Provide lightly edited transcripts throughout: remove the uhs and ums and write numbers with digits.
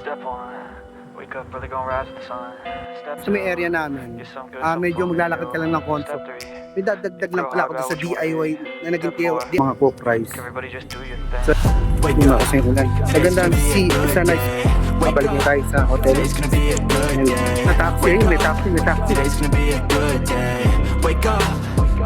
Step one, wake up early, gonna rise with the sun. Step Sa may area namin, medyo maglalakad ka lang ng konso. May dadagdag lang pala ako doon sa DIY na naging mga co-price. Everybody just do your So, thing. hindi na kasi ulan. Magandang sana babalik na tayo sa hotel. Na taxi, may taxi. Today's gonna be a good day. Wake up.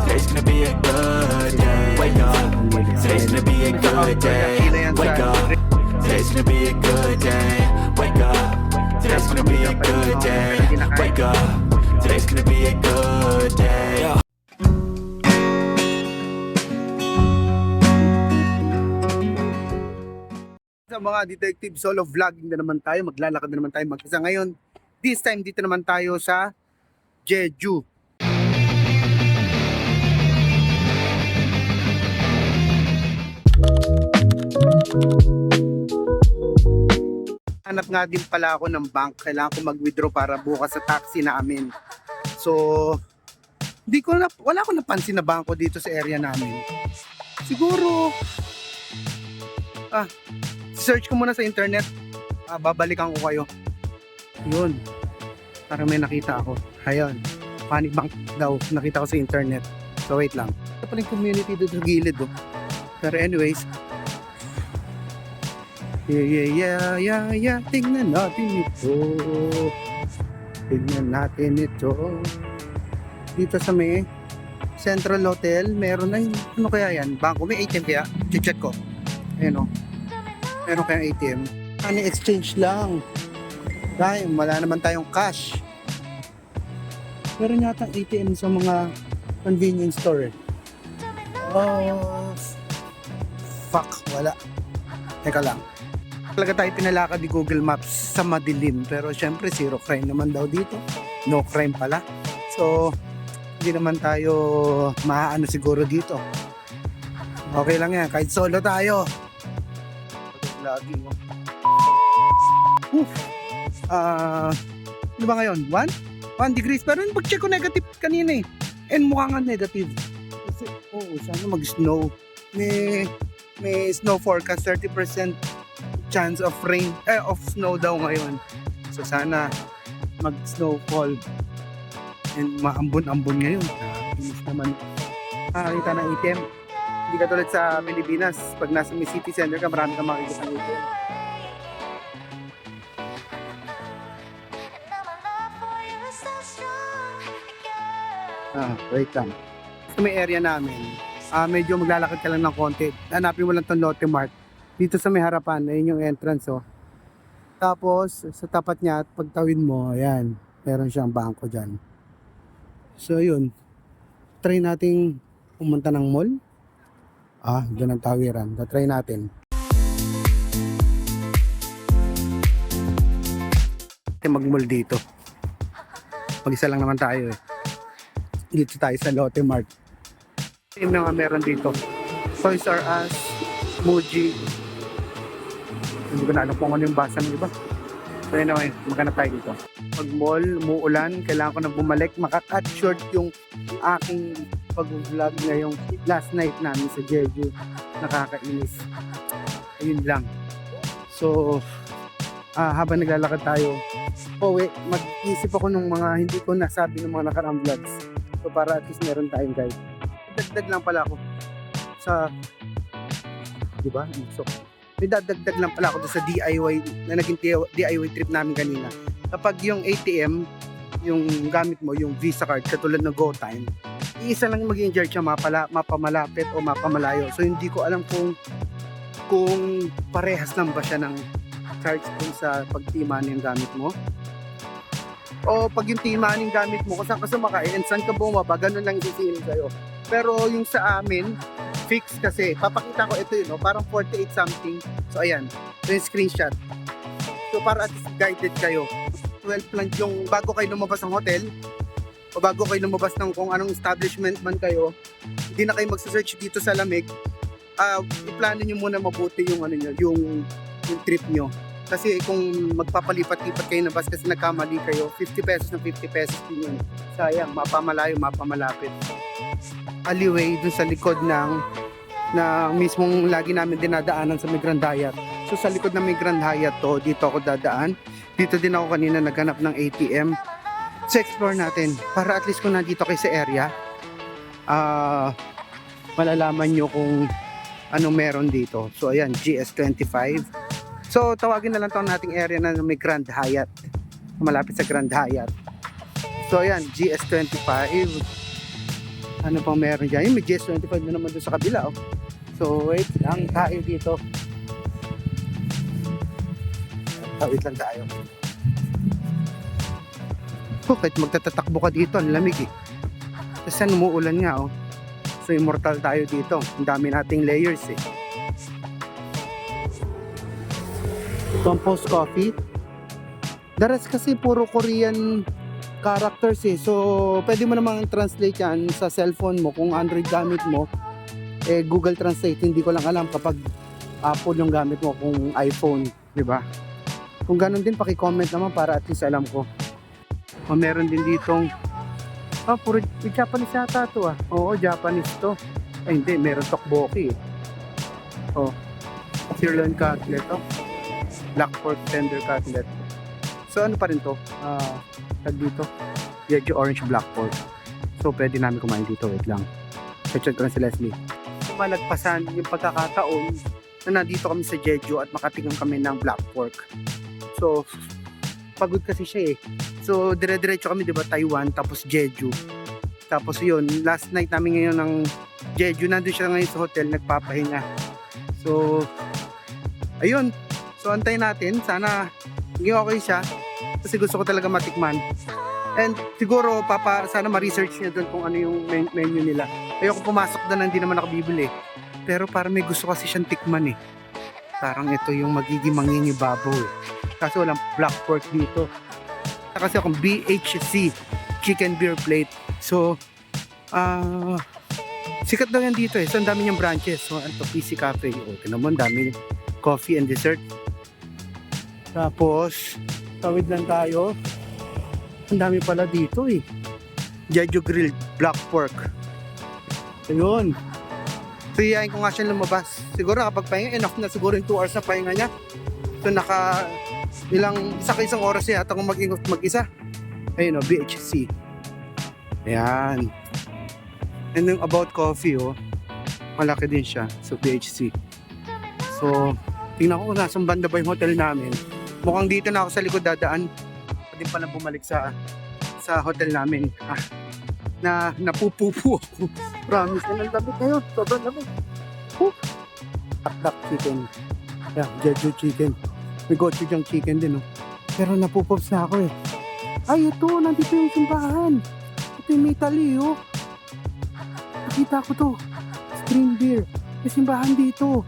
Today's gonna be a good day. Wake up. Today's gonna be a good day. Wake up. Today's gonna be a good day. Wake up. Today's gonna be a good day. Wake up. Today's gonna be a good day. Sa mga detective solo vlogging na naman tayo, maglalakad na naman tayo mag-isa ngayon. This time dito naman tayo sa Jeju. Hanap nga din pala ako ng bank. Kailangan ko mag-withdraw para bukas sa taxi namin. So, wala ko napansin na bangko dito sa area namin. Siguro, search ko muna sa internet. Babalikan ko kayo. Yun. Para may nakita ako. Ayun. Panic bank daw. Nakita ko sa internet. So wait lang. Ito pala yung community dito sa gilid. Oh. Pero anyways. Yeah. Tingnan natin ito. Dito sa may Central Hotel. Meron na yung, ano kaya yan? Bangko. May ATM kaya? Check ko. Ayun o. Meron kayang ATM. Money exchange lang. Dahil wala naman tayong cash. Meron yata ATM sa mga convenience store. Oh, fuck, wala. Teka lang. Talaga tayo pinalakad ni Google Maps sa madilim. Pero syempre zero crime naman daw dito. No crime pala. So, hindi naman tayo maaano siguro dito. Okay lang yan. Kahit solo tayo. Lagi mo. Ano ba ngayon? 1 degrees. Pero pag-check ko negative kanina eh. And mukha nga negative. Kasi, sana mag-snow. May snow forecast. 30% chance of rain, of snow daw ngayon. So sana mag-snowfall. And maambon-ambon ngayon. Inis naman. Kita ng ATM. Hindi ka tulad sa Pilipinas. Pag nasa may city center ka, marami ka makikita ng ATM. Wait lang. Sa may area namin, medyo maglalakad ka lang ng konti. Hanapin mo lang itong Lotte Mart. Dito sa may harapan, ayun yung entrance oh. Tapos, sa tapat niya, at pagtawid mo, ayan, meron siyang bangko dyan. So yun, try nating pumunta ng mall. Doon ang tawiran. Try natin. Mag-mall dito. Mag-isa lang naman tayo eh. Dito tayo sa Lotte Mart. Yung mga meron dito. Toys R Us, Muji. Hindi ko na alam kung ano yung basa ng iba. So anyway, maghanap tayo dito. Pag mall, umuulan, kailangan ko na bumalik. Maka-cut short yung aking pag-vlog ngayong last night namin sa Jeju. Nakakainis. Ayun lang. So, habang naglalakad tayo, mag-isip ako ng mga hindi ko nasabi ng mga nakaraang vlogs. So, para at least meron tayong guide. Dagdag lang pala ako sa, diba? So, may dadagdag lang pala ako sa DIY na naging DIY trip namin kanina. Kapag yung ATM, yung gamit mo, yung Visa card, katulad ng GoTime, iisa lang maging charge siya mapamalapit o mapamalayo. So hindi ko alam kung parehas lang ba siya ng charge kung sa pagtimaan yung gamit mo. O pag yung timaan yung gamit mo, kung saan ka sumakay and saan ka bumaba, ganun lang isisingin sa'yo. Pero yung sa amin, fix kasi. Papakita ko ito yun, no? Parang 48 something. So ayan, ito yung screenshot. So para at least guided kayo. 12 lang yung bago kayo lumabas ng hotel o bago kayo lumabas ng kung anong establishment man kayo, hindi na kayo magsa-search dito sa lamig. I-plano nyo muna mabuti yung ano nyo, yung trip nyo. Kasi kung magpapalipat-lipat kayo na bus kasi nagkamali kayo, 50 pesos na 50 pesos din yun. Sayang, mapamalayo, mapamalapit. Alleyway dun sa likod ng mismong lagi namin dinadaanan sa Migrandayat. So sa likod ng may Grand Hyatt to, dito ako dadaan. Dito din ako kanina naghanap ng ATM. So explore natin para at least kung nandito kayo sa area, malalaman nyo kung anong meron dito. So ayan, GS25. So tawagin na lang to nating area na may Grand Hyatt. Malapit sa Grand Hyatt. So ayan, GS25. Ano pang meron dyan? Yung may GS25 na naman doon sa kabila. Oh. So wait lang tayo dito. Wait lang tayo. Oh, kahit magtatatakbo ka dito, ang lamig eh. Kasi umuulan nga oh. So immortal tayo dito. Ang dami nating layers eh. Compose Coffee. The rest kasi puro Korean characters eh. So pwede mo namang translate yan sa cellphone mo. Kung Android gamit mo, eh Google Translate. Hindi ko lang alam kapag Apple yung gamit mo, kung iPhone, di ba? Kung ganun din, paki-comment naman para at least alam ko. O meron din ditong puro Japanese yata to ah. Oo, Japanese to. Ay hindi, meron tteokbokki eh. Oh, sirloin cutlet to. Black pork tender cutlet. So ano pa rin to? Tag dito, Jeju orange black pork. So pwede namin kumain dito, wait lang. Check ko lang si Leslie. Malagpasan yung pagkakataon na nandito kami sa Jeju at makatingin kami ng black pork. So pagod kasi siya eh. So dire-diretso kami, 'di ba, Taiwan tapos Jeju. Tapos yun, last night namin ngayon ng Jeju, nandun siya ngayon sa hotel nagpapahinga. So ayun. So antayin natin, sana maging okay siya. Kasi gusto ko talaga matikman. And siguro sana ma-research niya doon kung ano yung menu nila. Ayoko pumasok doon, hindi naman ako bibili. Pero parang may gusto kasi siyang tikman eh. Parang ito yung magiging mangingibabaw eh. Kaso walang black pork dito. Kasi akong BHC chicken beer plate. So sikat daw yan dito eh. So ang dami niyang branches. So ito, PC Cafe. O tinan mo, ang dami coffee and dessert. Tapos tawid lang tayo. Ang dami pala dito eh. Jeju grilled black pork. Ayun. So iyayin ko nga siya lumabas. Siguro kapag pahinga, enough na siguro yung 2 hours na pahinga niya. So isang oras yata kung mag-isa. Ayun o, BHC. Ayan. And then about coffee oh, malaki din siya. So BHC. So tingnan ko kung nasang banda ba yung hotel namin. Mukhang dito na ako sa likod dadaan. Pwede pa lang bumalik sa hotel namin. Na napupupo ako. Promise na ng lamig ngayon. Sobrang lamig. Hotdog chicken. Yeah, Jeju chicken. May gochujang chicken din oh. Pero napupops na ako eh. Ay ito, nandito yung simbahan. Ito yung Italy oh. Nakita ko to. Stream beer. May simbahan dito.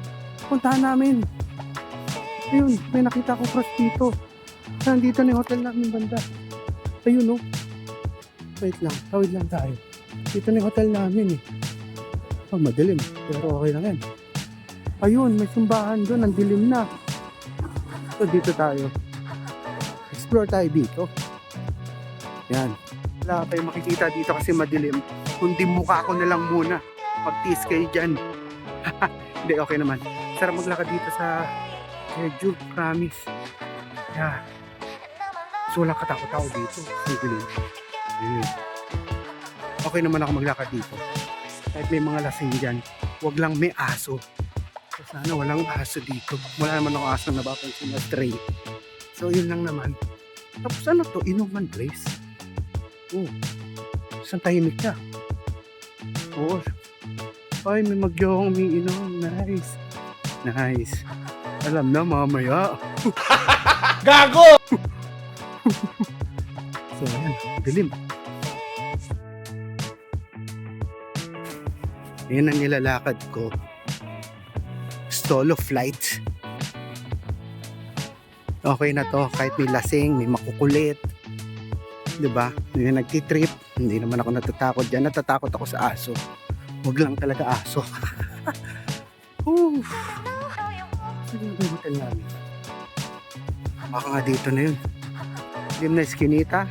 Puntahan namin. Ayun, may nakita ko cross dito. Nandito na yung hotel namin banda. Ayun oh. Wait lang, tawid lang tayo. Dito na yung hotel namin eh. Madilim, pero okay lang yan. Ayun, may simbahan doon, ang dilim na. So dito tayo. Explore tayo dito. Yan. Wala tayong makikita dito kasi madilim. Kundi mukha ko na lang muna. Mag-tease kayo dyan. Hindi, okay naman. Sarap maglakad dito sa Jeju, promise. Yeah. So walang katakot-tao dito. Sigiling. Okay naman ako maglakad dito. Kahit may mga lasing dyan, wag lang may aso. So sana walang aso dito. Wala naman ako aso na napapansin na stray. So yun lang naman. Tapos ano to? Inuman place? Oh, isang tahimik na. Oh, ay may magyawang umiinom. Nice. Nice. Alam na mamaya. Gago! So ayan, dilim. Yan ang nilalakad ko. Solo flight. Okay na to, kahit may lasing, may makukulit. Diba? May nagtitrip. Hindi naman ako natatakot dyan. Natatakot ako sa aso. Huwag lang talaga aso. Sige na yung hotel namin. Baka nga dito na yun. Dim na Eskinita.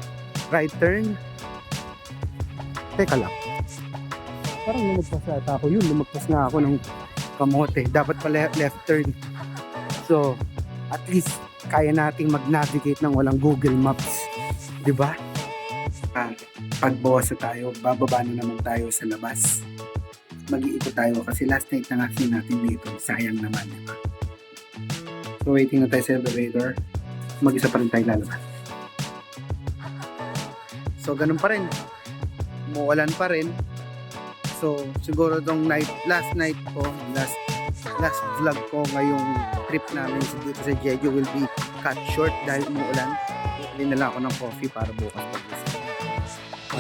Right turn. Teka lang. Parang lumagpas ata ako yun. Lumagpas nga ako ng kamote. Dapat pala left turn. So So, at least kaya nating mag-navigate ng walang Google Maps. Di ba? Pagbawas na tayo, bababa na naman tayo sa labas. Mag-iikot tayo kasi last night na nga natin dito. Sayang naman, di ba? So, waiting na tayo sa elevator. Mag-isa pa rin tayo lalabas. So, ganun pa rin. Umuulan pa rin. So, siguro tong last night ko, last vlog ko ngayong trip namin dito sa Jeju will be cut short dahil umuulan. Bili na lang ako ng coffee para bukas pag-isip.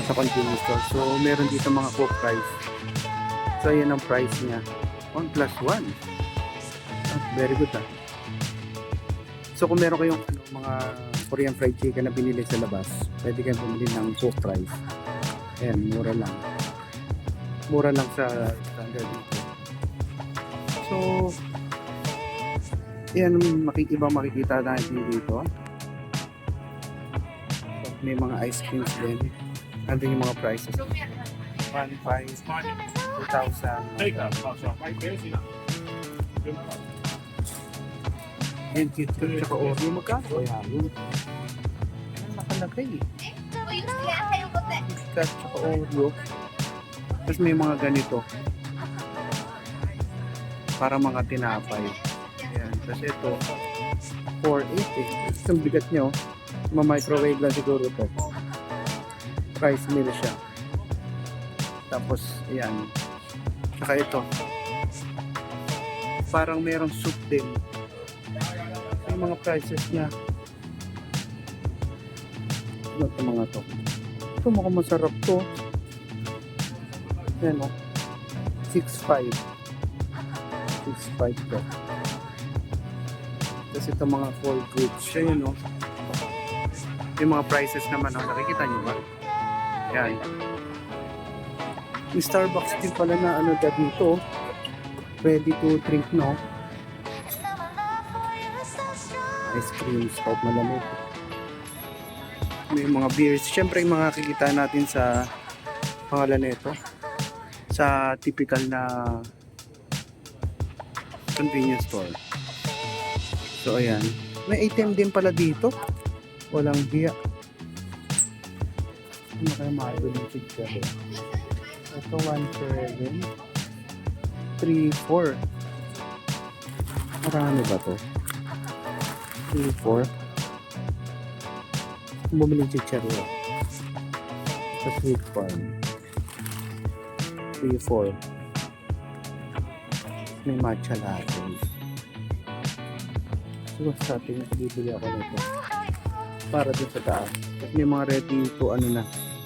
Sa convenience store. So, meron dito mga Coke price. So, yan ang price niya. 1 plus 1. Very good ah. So, kung meron kayong mga Korean fried chicken na binili sa labas, pwede kayong bumili ng Coke price. Ayan, mura lang. Mura lang sa standard dito. So, yan ibang makikita natin dito. So, may mga ice creams din. Andun yung mga prices. 1,500, 2,000. Yan, KitKat tsaka Oreo. Magkano? Kaya yun. Ano nakalagay eh. KitKat tsaka Oreo. Tapos may mga ganito. Para mga tinapay. Ayan. Tapos ito, 480. Ang bigat niya oh. Ma-microwave lang siguro ito. Rice meal siya. Tapos, ayan. Saka ito. Parang merong soup din. Yung mga prices niya. Ano ito mga to? Ito mukhang masarap to. Yan o. 6.5. 6.5 to. Tapos ito mga 4 goods. Yan o. Yung mga prices naman o. Nakikita nyo ba? Yan. Yung Starbucks din pala na ano dito. Ready to drink no. Ice cream, stout malamig. May mga beers. Siyempre yung mga kikita natin sa pangalan nito. Sa typical na convenience store. So ayan. May ATM din pala dito. Walang biya. Ano kaya makakabili ng pizza? Ito 1.7 3.4. Marami ba to? 3.4. Bumili ng chicharia sa Sweet Farm. 3.4. May matcha latte. Siguro sa atin, bibili ako nito para dun sa taas. At may mga ready to ano na,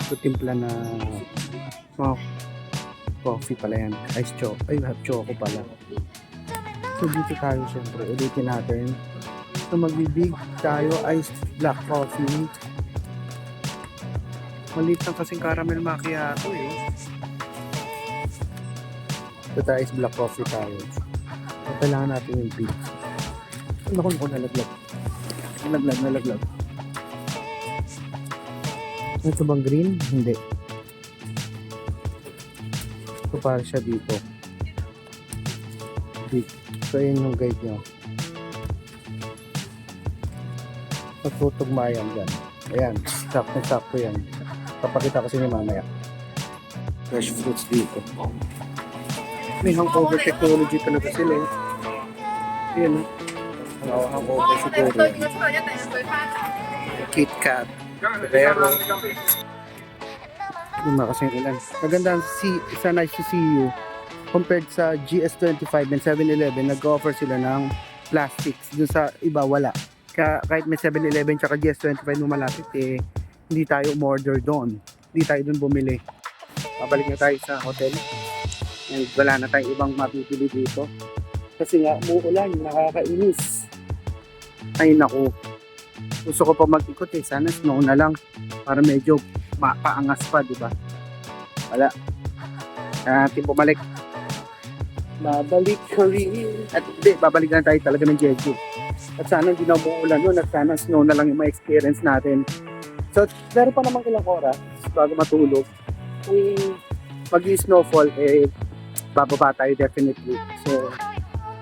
to timpla na mga coffee pala yan. Ice choco. Ay, hot choco pala. So dito tayo syempre. Ulitin natin. So magbibig tayo iced black coffee. Maliit lang kasing caramel macchiato eh. Ito tayo iced black coffee tayo. So, kailangan natin yung big. Ano ko nalaglag? Nalaglag. Ito bang green? Hindi. Ito para siya dito. Big. So yun yung guide nyo. Magtutugma yan dyan. Ayan, sakto yan. Papakita ko sa inyo mamaya. Fresh fruits dito. May hangover technology talaga sila eh. Ayan eh. Hangover siguro yan. KitKat. Pero yung mga kasing ulan. Maganda sa Nice to See You compared sa GS25 and 7-Eleven, nag-offer sila ng plastics. Doon sa iba wala. Kahit may 7-Eleven tsaka GS25 mo malapit eh, hindi tayo umorder doon. Hindi tayo doon bumili. Babalik na tayo sa hotel. And wala na tayong ibang mapipili dito. Kasi nga, umuulan, nakakainis. Ay naku. Gusto ko pa mag-ikot eh. Sana snow na lang. Para medyo paangas pa, di ba? Wala. Kaya natin bumalik. Babalik ka rin. At hindi, babalik na tayo talaga ng Jeju. At sana hindi na umuulan nun. At sana snow na lang yung ma-experience natin. So, meron pa namang ilang oras bago matulog. Kung mag-snowfall, eh, bababa tayo definitely. So,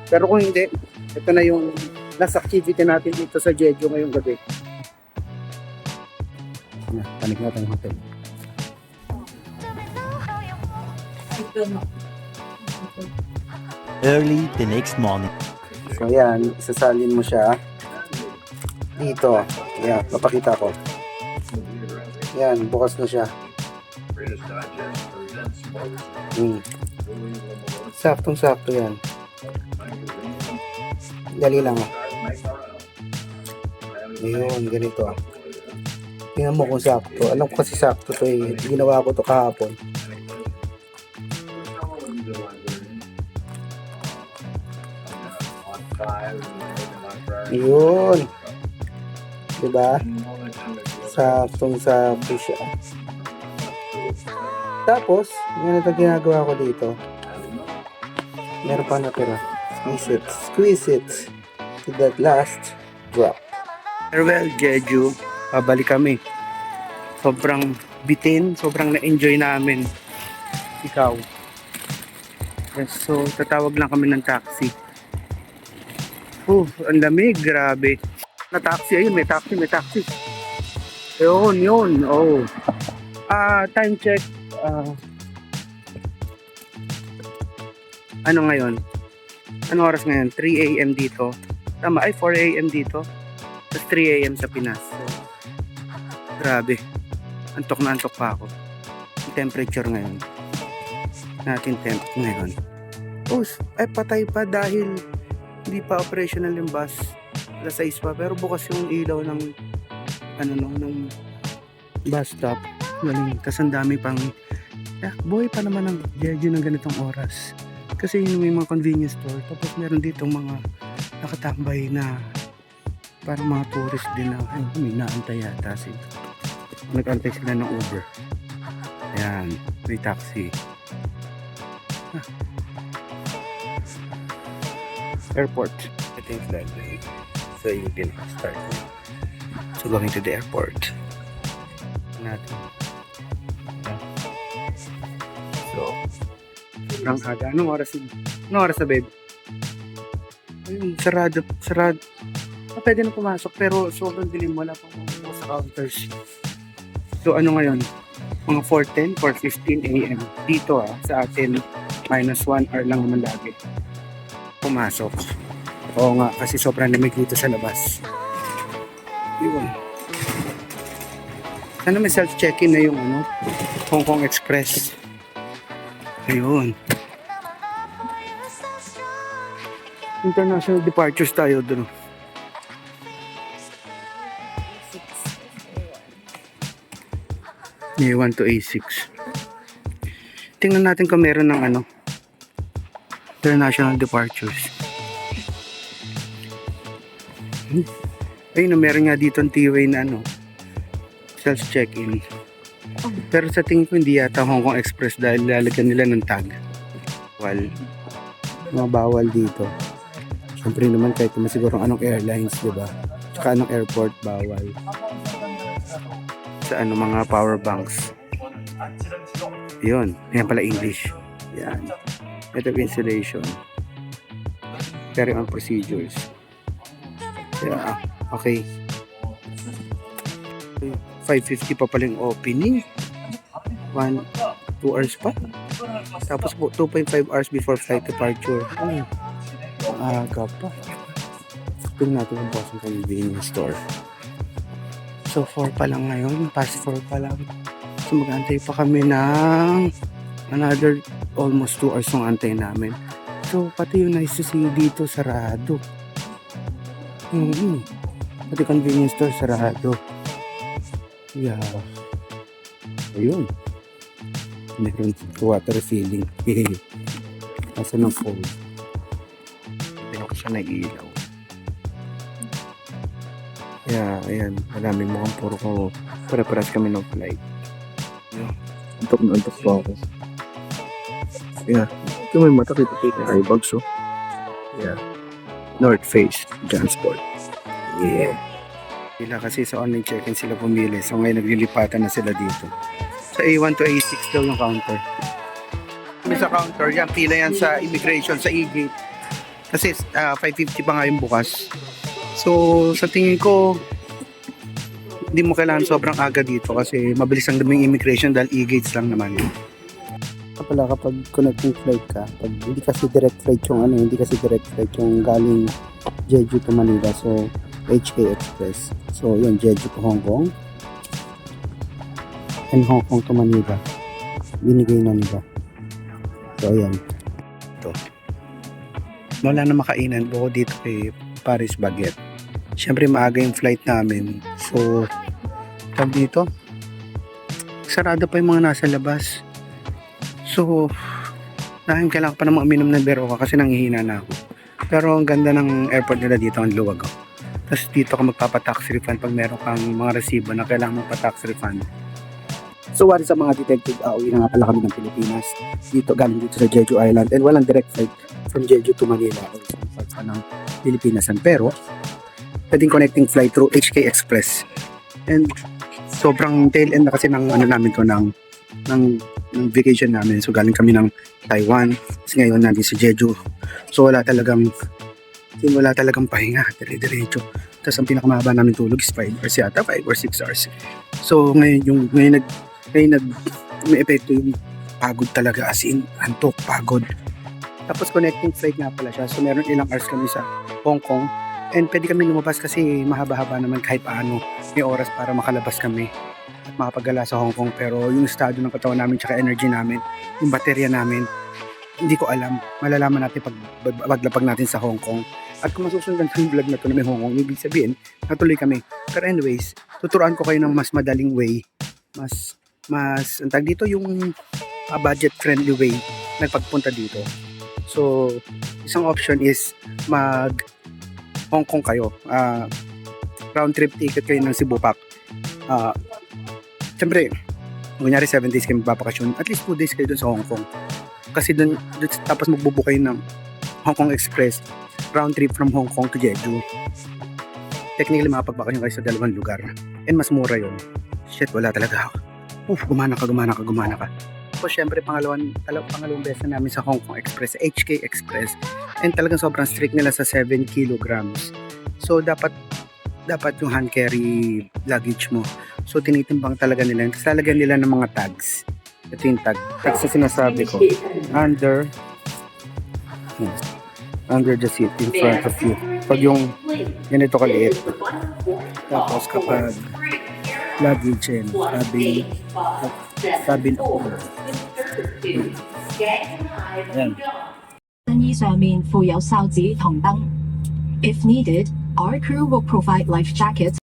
pero kung hindi, ito na yung last activity natin dito sa Jeju ngayong gabi. Panik natin ang hotel. Early the next morning. So yan, isasalin mo siya dito. Yan, papakita ko. Yan, bukas na siya. Saktong-sakto yan. Dali lang. Ayun, ganito. Tingnan mo kung sakto. Alam ko kasi sakto to eh. Ginawa ko to kahapon. Ayun. Diba? Saktong-sakto siya. Tapos, yun ito ginagawa ko dito. Meron pa natira. Squeeze it to that last drop. Farewell, Jeju. Pabalik kami. Sobrang bitin, sobrang na-enjoy namin. Ikaw. Yes, so, tatawag lang kami ng taxi. Ang lamig, grabe. Na taxi, ayun, may taxi. Yun, oh. Time check. Ano ngayon? Anong oras ngayon? 3 a.m. dito. Tama, 4 a.m. dito. Tapos 3 a.m. sa Pinas. So, grabe. Antok na antok pa ako. Yung temperature ngayon. Natin temp ngayon. Patay pa dahil hindi pa operational yung bus. Alas 6 pa. Pero bukas yung ilaw ng ng bus stop. Galing. Tapos ang dami pang buhay pa naman ng Jeju ng ganitong oras. Kasi yun may mga convenience store. Tapos meron ditong mga nakatambay na parang mga tourist din na may naantay yata sila. Nag-antay sila ng Uber. Ayan, may taxi. Airport. Ito yung flight way. So you can start. So going to the airport. Natin. So, sobrang aga. Anong oras na, babe? Ayun, sarado. Pwede na pumasok pero sobrang dilim, wala pang mga sa counters. So ano ngayon? Mga 4:10, 4:15 a.m. Dito sa atin, -1 hour lang naman lagi. Pumasok. Oo nga, kasi sobrang lamig dito sa labas. Yun. Sana may self-check-in na yung Hong Kong Express. Ayun. International departures tayo doon. A1 to A6. Tingnan natin kung meron ng international departures. Ayun, meron nga dito ang T-way na self-check-in. Pero sa tingin ko hindi yata Hong Kong Express dahil lalagyan nila ng tag. Bawal dito. Siyempre naman kahit naman siguro anong airlines, diba? Tsaka anong airport, bawal. Sa mga power banks. Yun. Yan pala English. Yan. Ito yung installation. Carry on procedures. Yeah. Okay. 5:50 pa pala yung opening. 2 hours pa. Tapos 2.5 hours before flight departure. Aga pa. Tingnan natin yung boss ng convenience store. So 4 pa lang ngayon. Past 4 pa lang. So mag-antay pa kami ng another almost 2 hours yung antay namin. So pati yung nice to see dito sarado. Pati convenience store sarado. Yeah. Ayun. Meron water refilling. Nasa ng phone. Tingnan ko siya na ilaw. Yeah, ayan. Maraming mukhang puro ko. Para-paras kami ng flight. Antok na antok po ako. Yeah. Ito may mata kita kay bags, Yeah. North Face Transport. Yeah. Sila kasi sa online check-in sila pumili. So ngayon naglilipatan na sila dito. Sa A1 to A6 daw yung counter. Kami sa counter, yan pila yan sa immigration, sa e-gate. Kasi 5:50 pa nga yung bukas. So, sa tingin ko, hindi mo kailangan sobrang aga dito kasi mabilis ang daming immigration dahil e-gates lang naman. Kapala kapag connecting flight ka, pag hindi kasi direct flight yung hindi kasi direct flight yung galing Jeju to Manila, so HK Express. So, yun, Jeju to Hong Kong and Hong Kong to Manila. Binigay na nila. So, ayan. Ito. Wala na makainan bukod dito kay Paris Baguette. Siyempre, maaga yung flight namin. So, tawag dito, sarado pa yung mga nasa labas. So, dahil kailangan pa naman uminom ng Berocca kasi nanghihina na ako. Pero ang ganda ng airport nila dito, ang luwag. Tapos dito ka magpapa-tax refund pag meron kang mga resibo na kailangan magpa-tax refund. So, wari sa mga detective, uwi na nga pala kami ng Pilipinas. Dito, galing dito sa Jeju Island. And walang direct flight from Jeju to Manila or some parts pa ng Pilipinasan. Pero, pwedeng connecting flight through HK Express. And sobrang tail end na kasi ng namin to ng vacation namin. So galing kami ng Taiwan. Kasi ngayon natin sa Jeju. So wala talagang pahinga. Dire-diretso. Tapos ang pinakamahaba namin tulog is 5 hours yata. 5 or 6 hours. So ngayon may epekto yung pagod talaga. As in, antok, pagod. Tapos connecting flight nga pala siya. So meron ilang hours kami sa Hong Kong. And pwede kami lumabas kasi mahaba-haba naman kahit paano. May oras para makalabas kami at makapagala sa Hong Kong. Pero yung estado ng katawan namin tsaka energy namin, yung baterya namin, hindi ko alam. Malalaman natin paglapag natin sa Hong Kong. At kung masusundan sa vlog na ito na may Hong Kong, ibig sabihin, natuloy kami. Pero anyways, tuturuan ko kayo ng mas madaling way. Ang tag dito yung budget friendly way na pagpunta dito. So, isang option is mag Hong Kong kayo. Round trip ticket kayo ng Cebu Pac. Siyempre, kunyari 7 days kayo magbabakasyon, at least 2 days kayo dun sa Hong Kong. Kasi dun tapos magbubook kayo ng Hong Kong Express, round trip from Hong Kong to Jeju. Technically, makapagbakasyon kayo sa dalawang lugar. And mas mura yun. Shit, wala talaga. Gumana ka. So, syempre, pangalawang beses na namin sa Hong Kong Express, HK Express. And talagang sobrang strict nila sa 7 kilograms. So, dapat yung hand carry luggage mo. So, tinitimbang talaga nila. Tapos lalagyan nila ng mga tags. Ito yung tag. Tags na sinasabi ko. Under the seat in front of you. Pag yung ganito kaliit. Tapos kapag luggage and cabin owner. Ayan. 更衣上面附有哨子同燈。If needed, our crew will provide life jackets.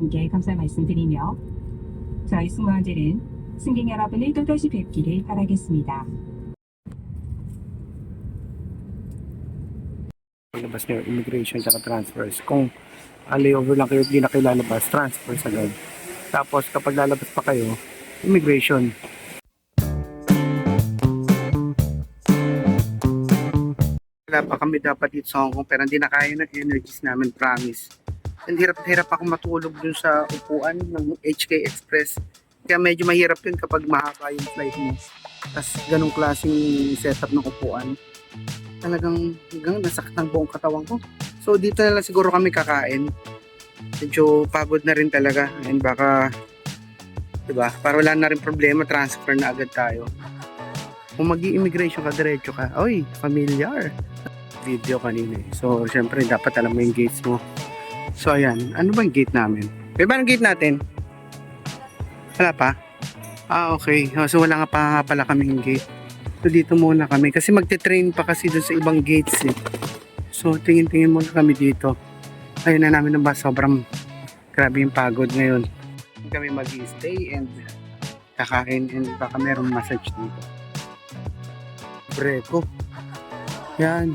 분께 감사 말씀드리며 저희 승무원들은 승객 여러분을 또다시 뵙기를 바라겠습니다. Paglabas nyo, immigration at transfers. Kung layover lang kayo, hindi na kayo lalabas, transfers agad. Tapos kapag lalabas pa kayo, immigration. Wala pa kami dapat dito sa Hong Kong pero hindi na kaya ng energies namin, promise. And hirap ako matulog dun sa upuan ng HK Express. Kaya medyo mahirap yun kapag mahaba yung flight mo. Tapos ganong klaseng setup ng upuan. Talagang hanggang nasakit ng buong katawan ko. So dito na lang siguro kami kakain. Medyo pagod na rin talaga. And baka, diba, para wala na rin problema, transfer na agad tayo. Kung mag-i-immigration ka, diretso ka, oy, familiar. Video kanina eh. So syempre dapat alam mo yung gates mo. So ayan, ano ba yung gate namin? May ba ang gate natin? Wala pa? Okay. So wala nga pa pala kaming gate. So dito muna kami. Kasi magte-train pa kasi doon sa ibang gates eh. So tingin-tingin muna kami dito. Ayun na namin na ba? Sobrang grabe yung pagod ngayon. Kami mag-stay and kakain and baka merong massage dito. Breko. Yan.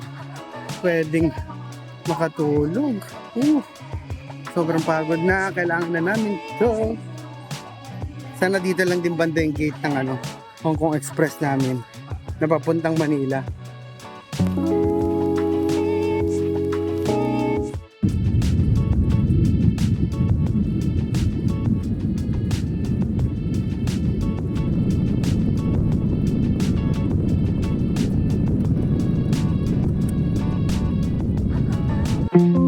Pwedeng makatulog. Sobrang pagod na. Kailangan na namin ito. Sana dito lang din banda yung gate ng Hong Kong Express namin na papuntang Manila. Ayan.